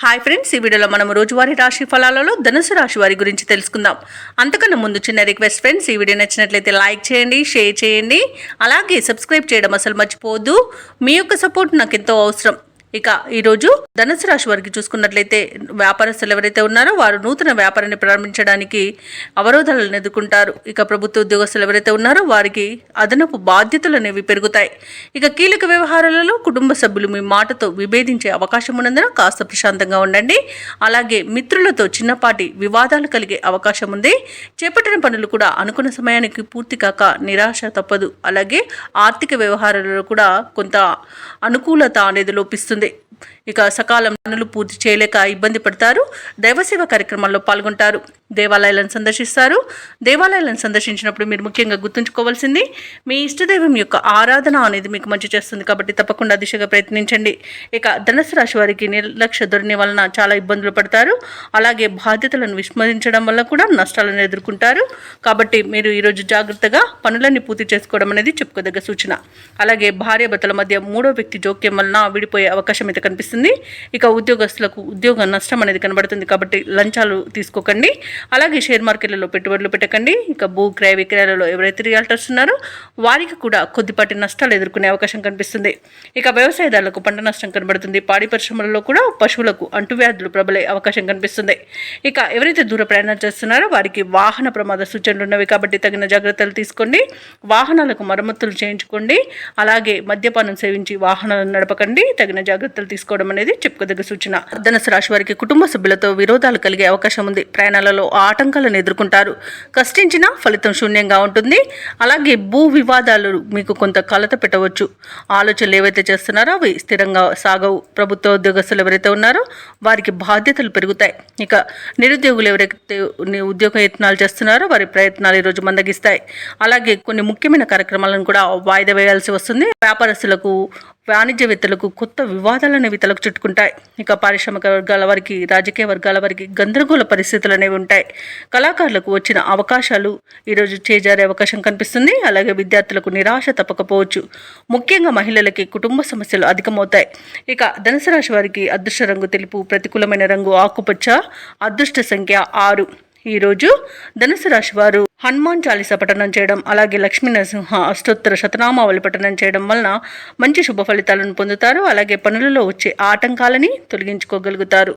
Hi friends, ఈ వీడియోలో మనం రోజువారీ రాశి ఫలాలలో ధనుసు రాశి వారి గురించి తెలుసుకుందాం. అంతకన్నా ముందు చిన్న రిక్వెస్ట్ ఫ్రెండ్స్, ఈ వీడియో నచ్చినట్లయితే లైక్ చేయండి, షేర్ చేయండి, అలాగే సబ్స్క్రైబ్ చేయడం అసలు మర్చిపోవద్దు. మీ యొక్క సపోర్ట్ నాకు ఎంతో అవసరం. ఇక ఈరోజు ధనుసు రాశి వారికి చూసుకున్నట్లయితే వ్యాపారస్తులు ఎవరైతే ఉన్నారో వారు నూతన వ్యాపారాన్ని ప్రారంభించడానికి అవరోధాలను ఎదుర్కొంటారు. ఇక ప్రభుత్వ ఉద్యోగస్తులు ఎవరైతే ఉన్నారో వారికి అదనపు బాధ్యతలు అనేవి పెరుగుతాయి. ఇక కీలక వ్యవహారాలలో కుటుంబ సభ్యులు మీ మాటతో విభేదించే అవకాశం ఉన్నందున కాస్త ప్రశాంతంగా ఉండండి. అలాగే మిత్రులతో చిన్నపాటి వివాదాలు కలిగే అవకాశం ఉంది. చేపట్టిన పనులు కూడా అనుకున్న సమయానికి పూర్తి కాక నిరాశ తప్పదు. అలాగే ఆర్థిక వ్యవహారాలలో కూడా కొంత అనుకూలత అనేది లోపిస్తుంది. ఇక సకాలం పనులు పూర్తి చేయలేక ఇబ్బంది పడతారు. దైవసేవ కార్యక్రమాల్లో పాల్గొంటారు. దేవాలయాలను సందర్శిస్తారు. దేవాలయాలను సందర్శించినప్పుడు మీరు ముఖ్యంగా గుర్తుంచుకోవాల్సింది మీ ఇష్టదైవం యొక్క ఆరాధన అనేది మీకు మంచి చేస్తుంది. కాబట్టి తప్పకుండా దిశగా ప్రయత్నించండి. ఇక ధనుసు రాశి వారికి నిర్లక్ష్య ధోరణి వలన చాలా ఇబ్బందులు పడతారు. అలాగే బాధ్యతలను విస్మరించడం వల్ల కూడా నష్టాలను ఎదుర్కొంటారు. కాబట్టి మీరు ఈరోజు జాగ్రత్తగా పనులన్నీ పూర్తి చేసుకోవడం అనేది చెప్పుకోదగ్గ సూచన. అలాగే భార్యాభర్తల మధ్య మూడో వ్యక్తి జోక్యం వలన విడిపోయే అవకాశం అయితే కనిపిస్తుంది. ఇక ఉద్యోగస్తులకు ఉద్యోగ నష్టం అనేది కనబడుతుంది. కాబట్టి లంచాలు తీసుకోకండి. అలాగే షేర్ మార్కెట్లలో పెట్టుబడులు పెట్టకండి. ఇక భూ క్రయ విక్రయాలలో ఎవరైతే రియాల్టర్స్ ఉన్నారో వారికి కూడా కొద్దిపాటి నష్టాలు ఎదుర్కొనే అవకాశం కనిపిస్తుంది. ఇక వ్యవసాయదారులకు పంట నష్టం కనబడుతుంది. పాడి పరిశ్రమలలో కూడా పశువులకు అంటువ్యాధులు ప్రబలే అవకాశం కనిపిస్తుంది. ఇక ఎవరైతే దూర ప్రయాణాలు చేస్తున్నారో వారికి వాహన ప్రమాద సూచనలు ఉన్నవి. కాబట్టి తగిన జాగ్రత్తలు తీసుకోండి. వాహనాలకు మరమ్మతులు చేయించుకోండి. అలాగే మద్యపానం సేవించి వాహనాలను నడపకండి. తగిన జాగ్రత్తలు తీసుకోవడం అనేది చెప్పుకోదగ్గ సూచన. ధనుసు రాశి వారికి కుటుంబ సభ్యులతో విరోధాలు కలిగే అవకాశం ఉంది. ప్రయాణాలలో ఆటంకాలను ఎదుర్కొంటారు. కష్టించిన ఫలితం శూన్యంగా ఉంటుంది. అలాగే భూ వివాదాలు మీకు కొంత కలత పెట్టవచ్చు. ఆలోచనలు ఏవైతే చేస్తున్నారో అవి స్థిరంగా సాగవు. ప్రభుత్వ ఉద్యోగస్తులు ఎవరైతే ఉన్నారో వారికి బాధ్యతలు పెరుగుతాయి. ఇక నిరుద్యోగులు ఎవరైతే ఉద్యోగ యత్నాలు చేస్తున్నారో వారి ప్రయత్నాలు ఈరోజు మందగిస్తాయి. అలాగే కొన్ని ముఖ్యమైన కార్యక్రమాలను కూడా వాయిదా వేయాల్సి వస్తుంది. వ్యాపారస్తులకు వాణిజ్యవేత్తలకు కొత్త వివాదాలు అనేవి తలకు చుట్టుకుంటాయి. ఇక పారిశ్రామిక వర్గాల వారికి, రాజకీయ వర్గాల వారికి గందరగోళ పరిస్థితులు అనేవి ఉంటాయి. కళాకారులకు వచ్చిన అవకాశాలు ఈరోజు చేజారే అవకాశం కనిపిస్తుంది. అలాగే విద్యార్థులకు నిరాశ తప్పకపోవచ్చు. ముఖ్యంగా మహిళలకి కుటుంబ సమస్యలు అధికమవుతాయి. ఇక ధనుసు రాశి వారికి అదృష్ట రంగు తెలుపు, ప్రతికూలమైన రంగు ఆకుపచ్చ, అదృష్ట సంఖ్య 6. ఈరోజు ధనుసు రాశి వారు హనుమాన్ చాలీసా పఠనం చేయడం, అలాగే లక్ష్మీ నరసింహ అష్టోత్తర శతనామావళి పఠనం చేయడం వలన మంచి శుభ ఫలితాలను పొందుతారు. అలాగే పనులలో వచ్చే ఆటంకాలని తొలగించుకోగలుగుతారు.